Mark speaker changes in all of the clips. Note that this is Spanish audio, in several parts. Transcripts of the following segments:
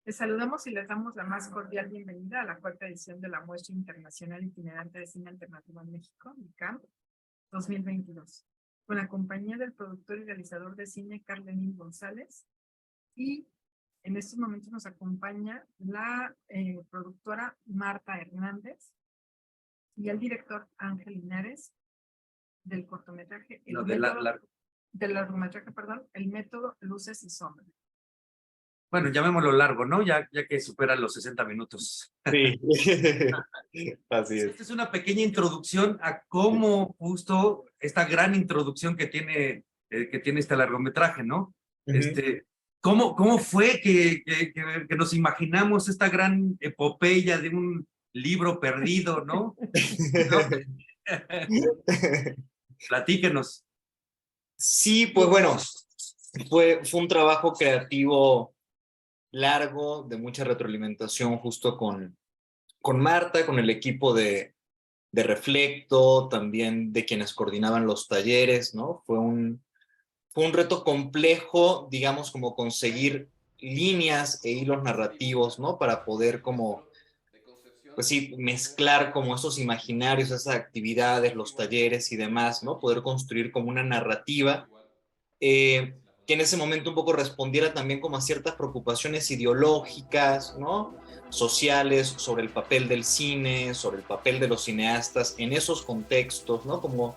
Speaker 1: Les saludamos y les damos la más cordial bienvenida a la cuarta edición de la Muestra Internacional Itinerante de Cine Alternativo en México, ICAM 2022, con la compañía del productor y realizador de cine Carlenín González. Y en estos momentos nos acompaña la productora Marta Hernández y el director Ángel Linares del cortometraje, del largometraje, perdón, El método Luces y Sombras.
Speaker 2: Bueno, llamémoslo largo, ¿no? Ya que supera los 60 minutos.
Speaker 3: Sí, así es.
Speaker 2: Esta es una pequeña introducción a cómo justo esta gran introducción que tiene este largometraje, ¿no? ¿Cómo fue que nos imaginamos esta gran epopeya de un libro perdido, ¿no? Platíquenos.
Speaker 3: Sí, pues bueno, fue un trabajo creativo largo, de mucha retroalimentación justo con Marta, con el equipo de Reflecto, también de quienes coordinaban los talleres, ¿no? Fue un reto complejo, digamos, como conseguir líneas e hilos narrativos, ¿no? Para poder como, pues sí, mezclar como esos imaginarios, esas actividades, los talleres y demás, ¿no? Poder construir como una narrativa que en ese momento un poco respondiera también como a ciertas preocupaciones ideológicas, ¿no? Sociales, sobre el papel del cine, sobre el papel de los cineastas en esos contextos, ¿no? Como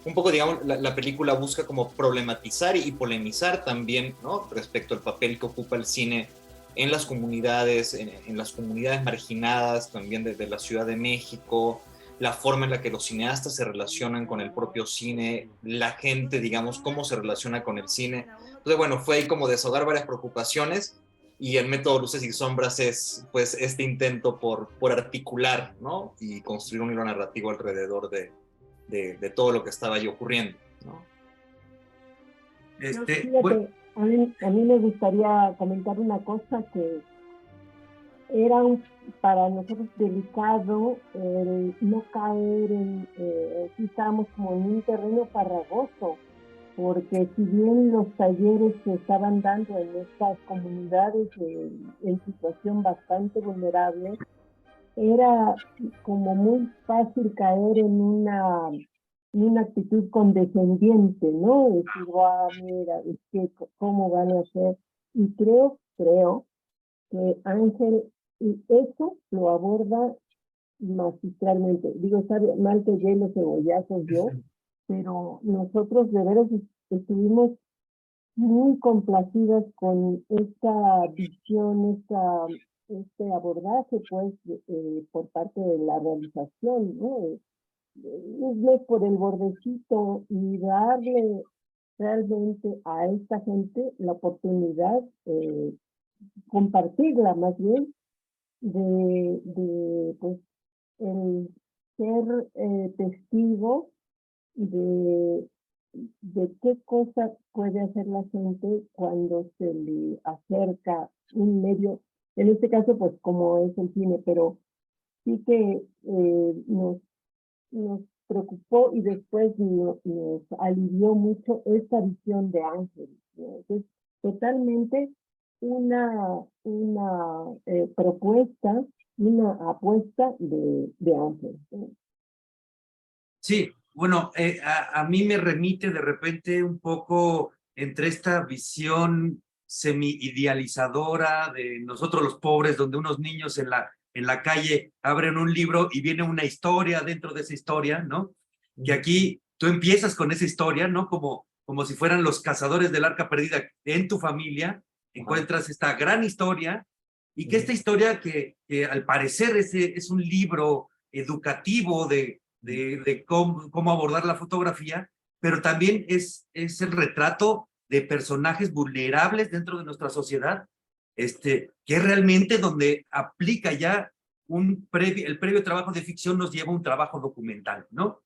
Speaker 3: un poco, digamos, la película busca como problematizar y polemizar también, ¿no? Respecto al papel que ocupa el cine en las comunidades, en las comunidades marginadas también de la Ciudad de México, la forma en la que los cineastas se relacionan con el propio cine, la gente, digamos, cómo se relaciona con el cine. Entonces, bueno, fue ahí como desahogar varias preocupaciones y el método Luces y Sombras es, pues, este intento por articular, ¿no? Y construir un hilo narrativo alrededor de todo lo que estaba ahí ocurriendo, ¿no?
Speaker 4: Fíjate,
Speaker 2: Bueno,
Speaker 4: a mí me gustaría comentar una cosa que era para nosotros delicado el no caer si estábamos como en un terreno farragoso, porque si bien los talleres se estaban dando en estas comunidades en situación bastante vulnerable, era como muy fácil caer en una actitud condescendiente, ¿no? Decir, mira, es que, ¿cómo van a hacer? Y creo que Ángel, y eso lo aborda magistralmente. Digo, está mal que llegue los cebollazos yo, pero nosotros de veras estuvimos muy complacidas con esta visión, este abordaje, pues, por parte de la realización, ¿no? Irle por el bordecito y darle realmente a esta gente la oportunidad, compartirla más bien, pues, el ser testigo de, de qué cosa puede hacer la gente cuando se le acerca un medio, en este caso, pues, como es el cine, pero sí que nos preocupó y después nos alivió mucho esta visión de Ángel, ¿no? Es totalmente una propuesta, una apuesta de Ángel, ¿no?
Speaker 2: sí, bueno, a mí me remite de repente un poco entre esta visión semi-idealizadora de nosotros los pobres, donde unos niños en la calle abren un libro y viene una historia dentro de esa historia, ¿no? Que aquí tú empiezas con esa historia, ¿no? Como si fueran los cazadores del arca perdida en tu familia, encuentras esta gran historia y que esta historia que al parecer es un libro educativo de cómo abordar la fotografía, pero también es el retrato de personajes vulnerables dentro de nuestra sociedad, que es realmente donde aplica ya el previo trabajo de ficción nos lleva a un trabajo documental, ¿no?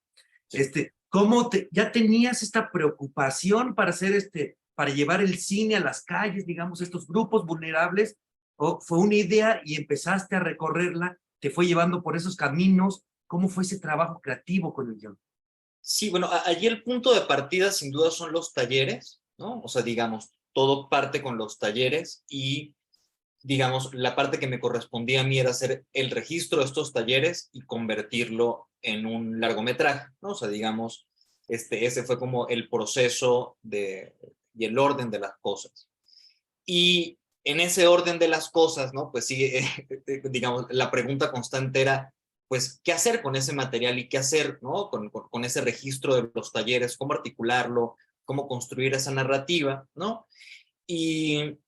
Speaker 2: ¿Cómo ya tenías esta preocupación para hacer para llevar el cine a las calles, digamos, estos grupos vulnerables, o fue una idea y empezaste a recorrerla, te fue llevando por esos caminos? ¿Cómo fue ese trabajo creativo con el guión?
Speaker 3: Sí, bueno, allí el punto de partida sin duda son los talleres, ¿no? O sea, digamos, todo parte con los talleres y digamos, la parte que me correspondía a mí era hacer el registro de estos talleres y convertirlo en un largometraje, ¿no? O sea, digamos, ese fue como el proceso y el orden de las cosas. Y en ese orden de las cosas, ¿no? Pues sí, digamos, la pregunta constante era, pues, ¿qué hacer con ese material y qué hacer, ¿no? Con ese registro de los talleres, cómo articularlo, cómo construir esa narrativa, ¿no? Y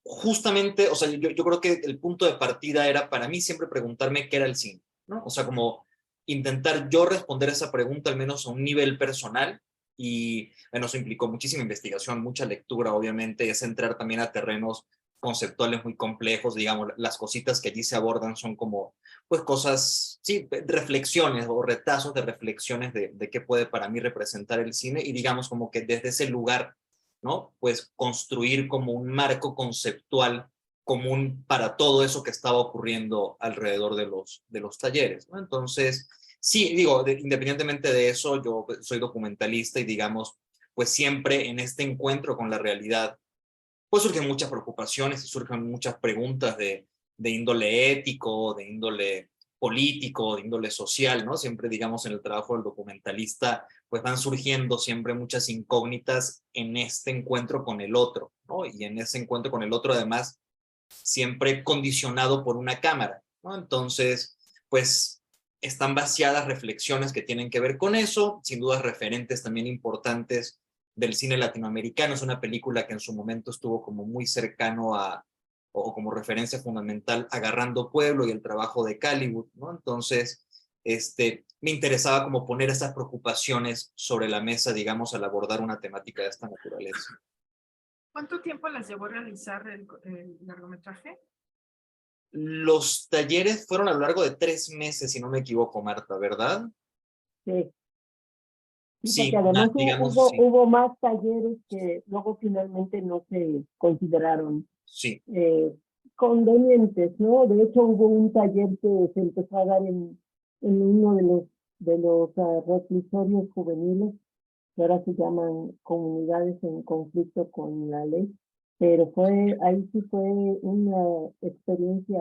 Speaker 3: justamente, o sea, yo creo que el punto de partida era para mí siempre preguntarme qué era el cine, ¿no? O sea, como intentar yo responder esa pregunta al menos a un nivel personal y, bueno, eso implicó muchísima investigación, mucha lectura, obviamente, es entrar también a terrenos conceptuales muy complejos, digamos, las cositas que allí se abordan son como, pues cosas, sí, reflexiones o retazos de reflexiones de qué puede para mí representar el cine y digamos como que desde ese lugar, ¿no? Pues construir como un marco conceptual común para todo eso que estaba ocurriendo alrededor de los talleres, ¿no? Entonces, sí, digo, independientemente de eso, yo soy documentalista y digamos, pues siempre en este encuentro con la realidad, pues surgen muchas preocupaciones y surgen muchas preguntas de índole ético, de índole político, de índole social, ¿no? Siempre, digamos, en el trabajo del documentalista, pues van surgiendo siempre muchas incógnitas en este encuentro con el otro, ¿no? Y en ese encuentro con el otro, además, siempre condicionado por una cámara, ¿no? Entonces, pues están vaciadas reflexiones que tienen que ver con eso, sin dudas referentes también importantes del cine latinoamericano. Es una película que en su momento estuvo como muy cercano a, o como referencia fundamental, Agarrando Pueblo y el trabajo de Callywood, ¿no? Entonces, me interesaba como poner esas preocupaciones sobre la mesa, digamos, al abordar una temática de esta naturaleza.
Speaker 1: ¿Cuánto tiempo les llevó a realizar el largometraje?
Speaker 3: Los talleres fueron a lo largo de 3 meses, si no me equivoco, Marta, ¿verdad?
Speaker 4: Sí, sí, porque
Speaker 3: Sí,
Speaker 4: además
Speaker 3: digamos, sí,
Speaker 4: hubo más talleres que luego finalmente no se consideraron
Speaker 3: sí.
Speaker 4: eh, convenientes, ¿no? De hecho, hubo un taller que se empezó a dar en uno de los reclusorios juveniles, que ahora se llaman comunidades en conflicto con la ley, pero ahí sí fue una experiencia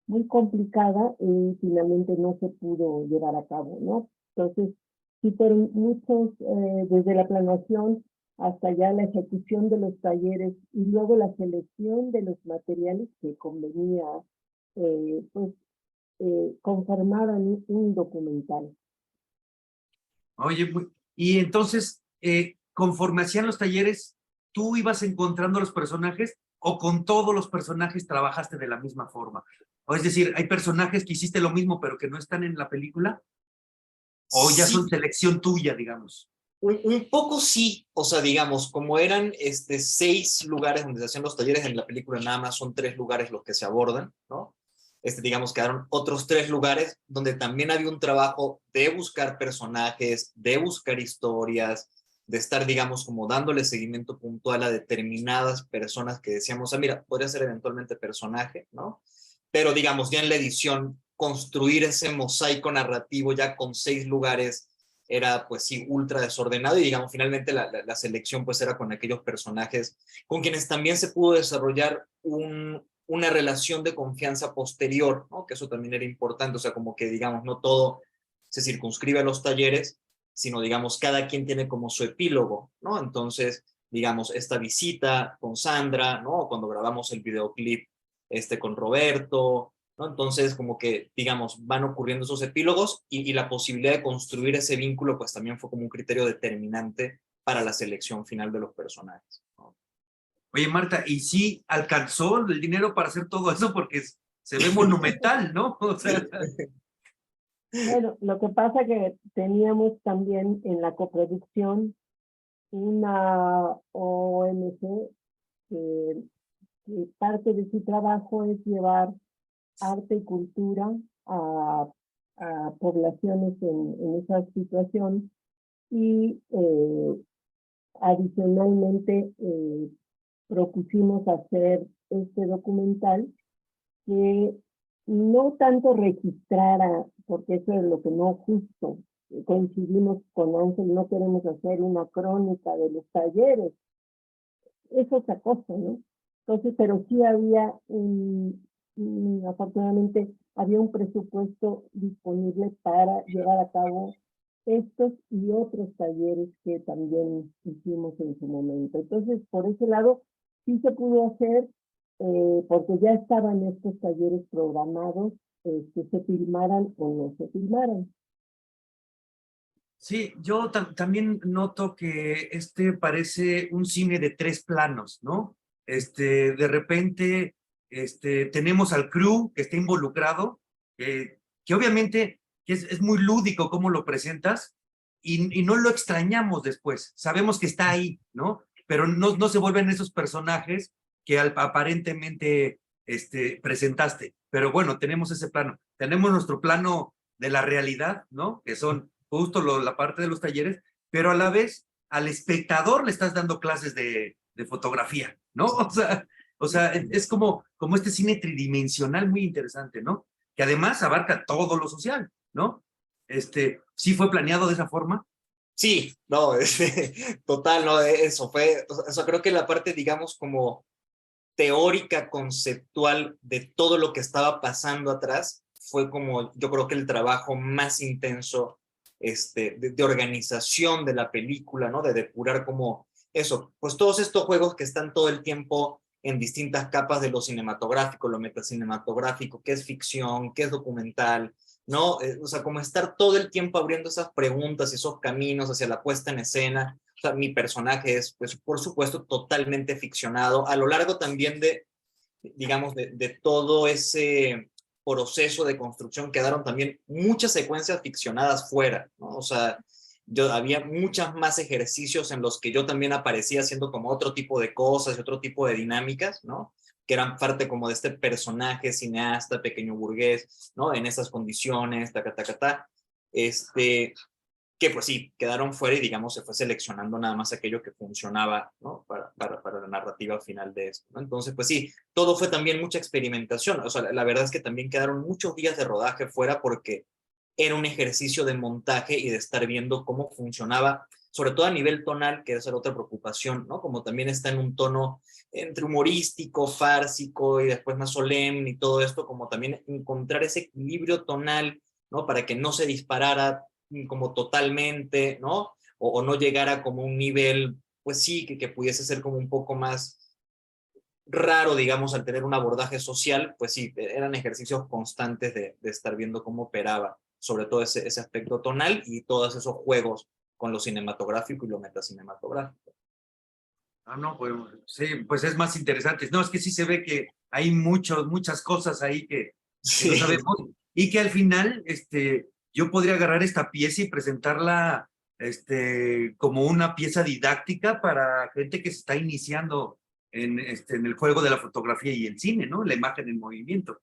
Speaker 4: muy complicada y finalmente no se pudo llevar a cabo, ¿no? Entonces, sí fueron muchos, desde la planeación hasta ya la ejecución de los talleres y luego la selección de los materiales que convenía, pues, conformaran un documental.
Speaker 2: Oye, y entonces, conforme hacían los talleres, ¿tú ibas encontrando los personajes o con todos los personajes trabajaste de la misma forma? O es decir, ¿hay personajes que hiciste lo mismo pero que no están en la película? ¿O ya
Speaker 3: Sí,
Speaker 2: son selección tuya, digamos?
Speaker 3: un poco sí, o sea, digamos, como eran 6 lugares donde se hacían los talleres en la película, nada más son 3 lugares los que se abordan, ¿no? Digamos, quedaron otros 3 lugares donde también había un trabajo de buscar personajes, de buscar historias, de estar, digamos, como dándole seguimiento puntual a determinadas personas que decíamos, ah, mira, podría ser eventualmente personaje, ¿no? Pero, digamos, ya en la edición, construir ese mosaico narrativo ya con 6 lugares era pues sí ultra desordenado y digamos finalmente la selección pues era con aquellos personajes con quienes también se pudo desarrollar una relación de confianza posterior, ¿no? Que eso también era importante, o sea, como que digamos no todo se circunscribe a los talleres, sino digamos cada quien tiene como su epílogo, ¿no? Entonces, digamos, esta visita con Sandra, ¿no? Cuando grabamos el videoclip con Roberto, ¿no? Entonces, como que, digamos, van ocurriendo esos epílogos y la posibilidad de construir ese vínculo, pues también fue como un criterio determinante para la selección final de los personajes, ¿no?
Speaker 2: Oye, Marta, ¿y sí alcanzó el dinero para hacer todo eso? Porque se ve monumental, ¿no? O sea,
Speaker 4: Bueno, lo que pasa que teníamos también en la coproducción una ONG que parte de su trabajo es llevar arte y cultura a, a poblaciones en esa situación y adicionalmente propusimos hacer este documental que no tanto registrara, porque eso es lo que no justo, coincidimos con Ángel, no queremos hacer una crónica de los talleres, es otra cosa, ¿no? Entonces, pero sí había afortunadamente, había un presupuesto disponible para llevar a cabo estos y otros talleres que también hicimos en su momento. Entonces, por ese lado, sí se pudo hacer, porque ya estaban estos talleres programados, que se filmaran o no se filmaran.
Speaker 2: Sí, yo también noto que parece un cine de tres planos, ¿no? De repente, tenemos al crew que está involucrado, que obviamente es muy lúdico cómo lo presentas y no lo extrañamos después. Sabemos que está ahí, ¿no? Pero no se vuelven esos personajes que aparentemente presentaste. Pero bueno, tenemos ese plano. Tenemos nuestro plano de la realidad, ¿no? Que son justo la parte de los talleres, pero a la vez al espectador le estás dando clases de fotografía, ¿no? O sea, es como este cine tridimensional muy interesante, ¿no? Que además abarca todo lo social, ¿no? ¿Sí fue planeado de esa forma?
Speaker 3: Sí, no, total, no, eso fue, o sea, creo que la parte, digamos, como teórica, conceptual de todo lo que estaba pasando atrás, fue como, yo creo que el trabajo más intenso de organización de la película, ¿no? De depurar como eso, pues todos estos juegos que están todo el tiempo en distintas capas de lo cinematográfico, lo metacinematográfico, qué es ficción, qué es documental, ¿no? O sea, como estar todo el tiempo abriendo esas preguntas y esos caminos hacia la puesta en escena. O sea, mi personaje es, pues, por supuesto, totalmente ficcionado. A lo largo también digamos, de todo ese proceso de construcción quedaron también muchas secuencias ficcionadas fuera, ¿no? O sea, había muchas más ejercicios en los que yo también aparecía haciendo como otro tipo de cosas y otro tipo de dinámicas, ¿no? Que eran parte como de este personaje cineasta, pequeño burgués, ¿no? En esas condiciones, taca, taca, ta. Que pues sí, quedaron fuera y digamos se fue seleccionando nada más aquello que funcionaba, ¿no? Para la narrativa final de esto, ¿no? Entonces, pues sí, todo fue también mucha experimentación, o sea, la verdad es que también quedaron muchos días de rodaje fuera porque era un ejercicio de montaje y de estar viendo cómo funcionaba, sobre todo a nivel tonal, que esa era otra preocupación, ¿no? Como también está en un tono entre humorístico, fársico y después más solemne y todo esto, como también encontrar ese equilibrio tonal, ¿no? Para que no se disparara como totalmente, ¿no? O no llegara como un nivel, pues sí, que pudiese ser como un poco más raro, digamos, al tener un abordaje social, pues sí, eran ejercicios constantes de estar viendo cómo operaba, sobre todo ese aspecto tonal y todos esos juegos con lo cinematográfico y lo metacinematográfico.
Speaker 2: Ah, no, pues sí, pues es más interesante. No, es que sí se ve que hay muchas cosas ahí que no
Speaker 3: Sí.
Speaker 2: sabemos y que al final, yo podría agarrar esta pieza y presentarla, como una pieza didáctica para gente que se está iniciando en el juego de la fotografía y el cine, ¿no? La imagen en movimiento.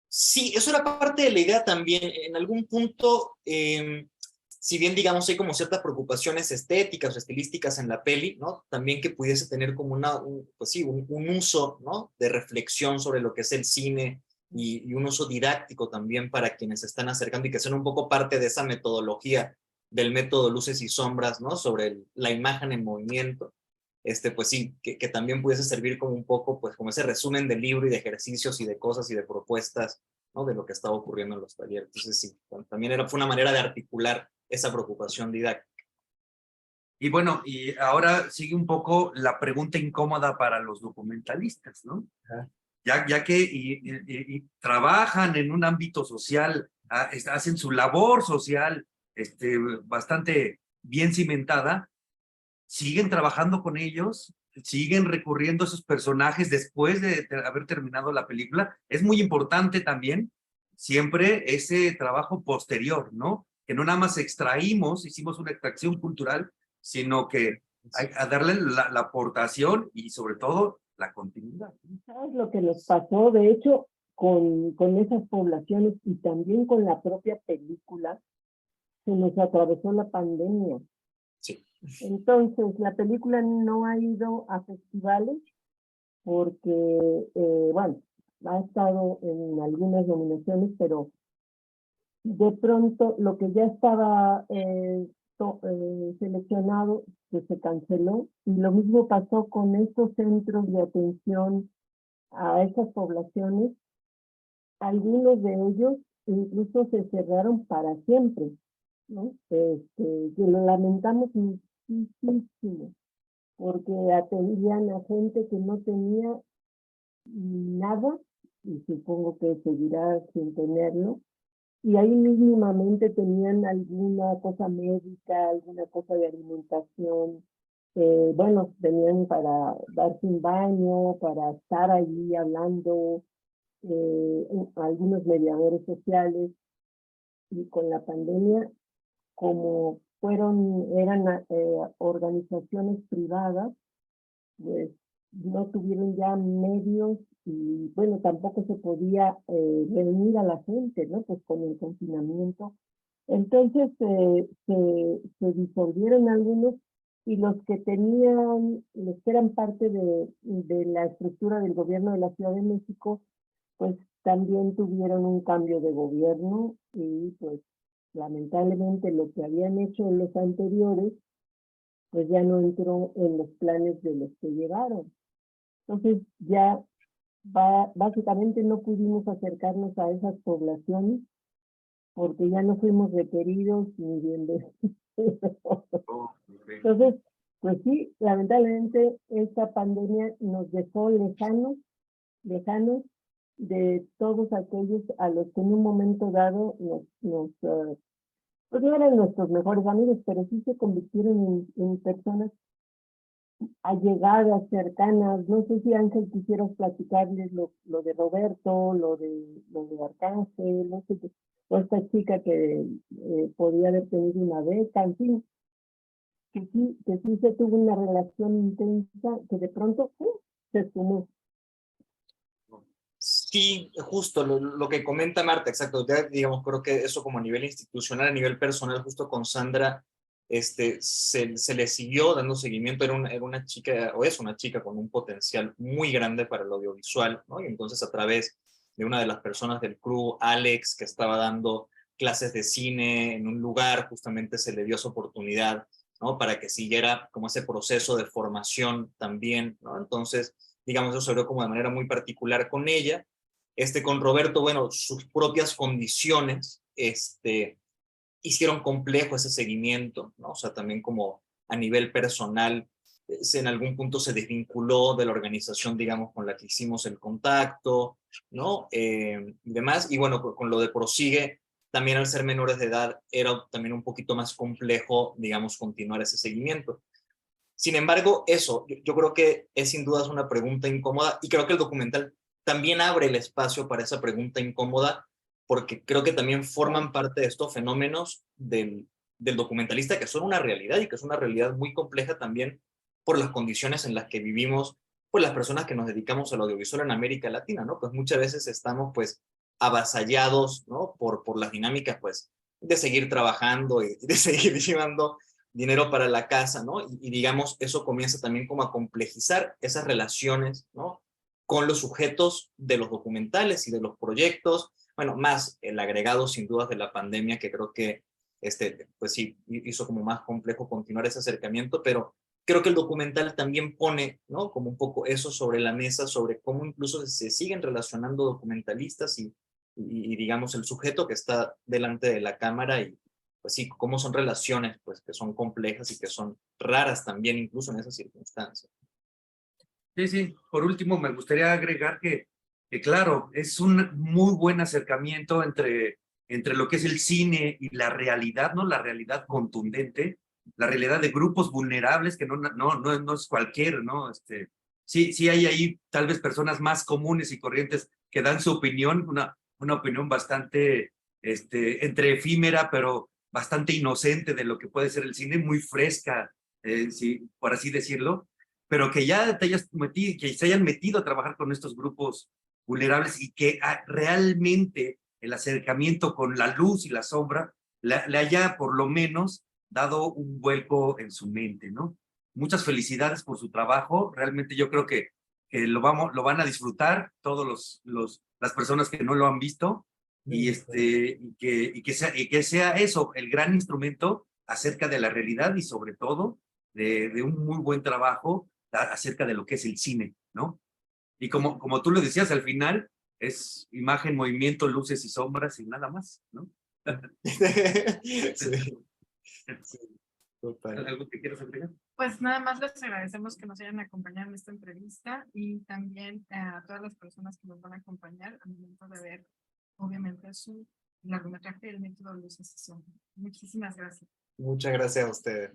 Speaker 3: Sí, eso era parte de la idea también. En algún punto, si bien digamos hay como ciertas preocupaciones estéticas o estilísticas en la peli, ¿no? También que pudiese tener como pues sí, un uso, ¿no? De reflexión sobre lo que es el cine y un uso didáctico también para quienes se están acercando y que sean un poco parte de esa metodología del método luces y sombras, ¿no? Sobre la imagen en movimiento. Pues sí, que también pudiese servir como un poco, pues como ese resumen del libro y de ejercicios y de cosas y de propuestas, ¿no? De lo que estaba ocurriendo en los talleres. Entonces sí, también fue una manera de articular esa preocupación didáctica.
Speaker 2: Y bueno, y ahora sigue un poco la pregunta incómoda para los documentalistas, ¿no?
Speaker 3: Ajá.
Speaker 2: Ya que y trabajan en un ámbito social, hacen su labor social bastante bien cimentada, siguen trabajando con ellos, siguen recurriendo a esos personajes después de haber terminado la película. Es muy importante también siempre ese trabajo posterior, ¿no? Que no nada más extraímos, hicimos una extracción cultural, sino que hay a darle la aportación y sobre todo la continuidad.
Speaker 4: ¿Sabes lo que nos pasó? De hecho, con esas poblaciones y también con la propia película, se nos atravesó la pandemia.
Speaker 3: Sí.
Speaker 4: Entonces, la película no ha ido a festivales porque, bueno, ha estado en algunas nominaciones, pero de pronto lo que ya estaba seleccionado, pues se canceló. Y lo mismo pasó con estos centros de atención a esas poblaciones, algunos de ellos incluso se cerraron para siempre, ¿no? Que lo lamentamos muchísimo, porque atendían a gente que no tenía nada, y supongo que seguirá sin tenerlo, y ahí mínimamente tenían alguna cosa médica, alguna cosa de alimentación, bueno, tenían para darse un baño, para estar allí hablando, algunos mediadores sociales, y con la pandemia, como eran organizaciones privadas, pues no tuvieron ya medios y bueno, tampoco se podía reunir a la gente, ¿no? Pues con el confinamiento. Entonces se disolvieron algunos, y los que eran parte de la estructura del gobierno de la Ciudad de México, pues también tuvieron un cambio de gobierno, y pues lamentablemente lo que habían hecho los anteriores pues ya no entró en los planes de los que llegaron. Entonces ya básicamente no pudimos acercarnos a esas poblaciones porque ya no fuimos requeridos ni bienvenidos. Entonces, pues sí, lamentablemente esta pandemia nos dejó lejanos de todos aquellos a los que en un momento dado pues no eran nuestros mejores amigos, pero sí se convirtieron en personas allegadas, cercanas. No sé si Ángel quisieras platicarles lo de Roberto, lo de Arcángel, no sé, o esta chica que podía haber tenido una beca, en fin, que sí se tuvo una relación intensa que de pronto se sumó.
Speaker 3: Sí, justo lo que comenta Marta, exacto. Ya, digamos, creo que eso como a nivel institucional, a nivel personal, justo con Sandra, se le siguió dando seguimiento. Era una chica, o es una chica con un potencial muy grande para el audiovisual, ¿no? Y entonces a través de una de las personas del crew, Alex, que estaba dando clases de cine en un lugar, justamente se le dio esa oportunidad, ¿no? Para que siguiera como ese proceso de formación también, ¿no? Entonces, digamos, eso se vio como de manera muy particular con ella. Con Roberto, bueno, sus propias condiciones, hicieron complejo ese seguimiento, ¿no? O sea, también como a nivel personal, en algún punto se desvinculó de la organización, digamos, con la que hicimos el contacto, ¿no? Y demás, y bueno, con lo de Prosigue, también al ser menores de edad, era también un poquito más complejo, digamos, continuar ese seguimiento. Sin embargo, yo creo que es sin duda una pregunta incómoda, y creo que el documental también abre el espacio para esa pregunta incómoda, porque creo que también forman parte de estos fenómenos del documentalista, que son una realidad, y que es una realidad muy compleja también por las condiciones en las que vivimos, pues las personas que nos dedicamos al audiovisual en América Latina, ¿no? Pues muchas veces estamos pues avasallados, ¿no? Por las dinámicas pues de seguir trabajando y de seguir llevando dinero para la casa, ¿no? Y digamos, eso comienza también como a complejizar esas relaciones, ¿no? Con los sujetos de los documentales y de los proyectos, bueno, más el agregado sin dudas de la pandemia, que creo que, pues sí, hizo como más complejo continuar ese acercamiento, pero creo que el documental también pone, ¿no? Como un poco eso sobre la mesa, sobre cómo incluso se siguen relacionando documentalistas y digamos, el sujeto que está delante de la cámara, y pues sí, cómo son relaciones pues que son complejas y que son raras también incluso en esas circunstancias.
Speaker 2: Sí, sí. Por último, me gustaría agregar que claro, es un muy buen acercamiento entre lo que es el cine y la realidad, ¿no? La realidad contundente, la realidad de grupos vulnerables, que no es cualquier, ¿no? Sí, sí hay ahí tal vez personas más comunes y corrientes que dan su opinión, una opinión bastante, entre efímera, pero bastante inocente de lo que puede ser el cine, muy fresca, sí, por así decirlo, pero que ya te hayas metido, que se hayan metido a trabajar con estos grupos vulnerables, y que realmente el acercamiento con la luz y la sombra le haya por lo menos dado un vuelco en su mente, ¿no? Muchas felicidades por su trabajo. Realmente yo creo que lo van a disfrutar todos las personas que no lo han visto, y que sea eso, el gran instrumento acerca de la realidad, y sobre todo de un muy buen trabajo acerca de lo que es el cine, ¿no? Y como tú lo decías, al final es imagen, movimiento, luces y sombras y nada más, ¿no?
Speaker 3: Sí, sí, total.
Speaker 2: ¿Algo que quieras agregar?
Speaker 1: Pues nada más les agradecemos que nos hayan acompañado en esta entrevista y también a todas las personas que nos van a acompañar al momento de ver, obviamente, su largometraje El método luces y sombras. Muchísimas gracias.
Speaker 3: Muchas gracias a ustedes.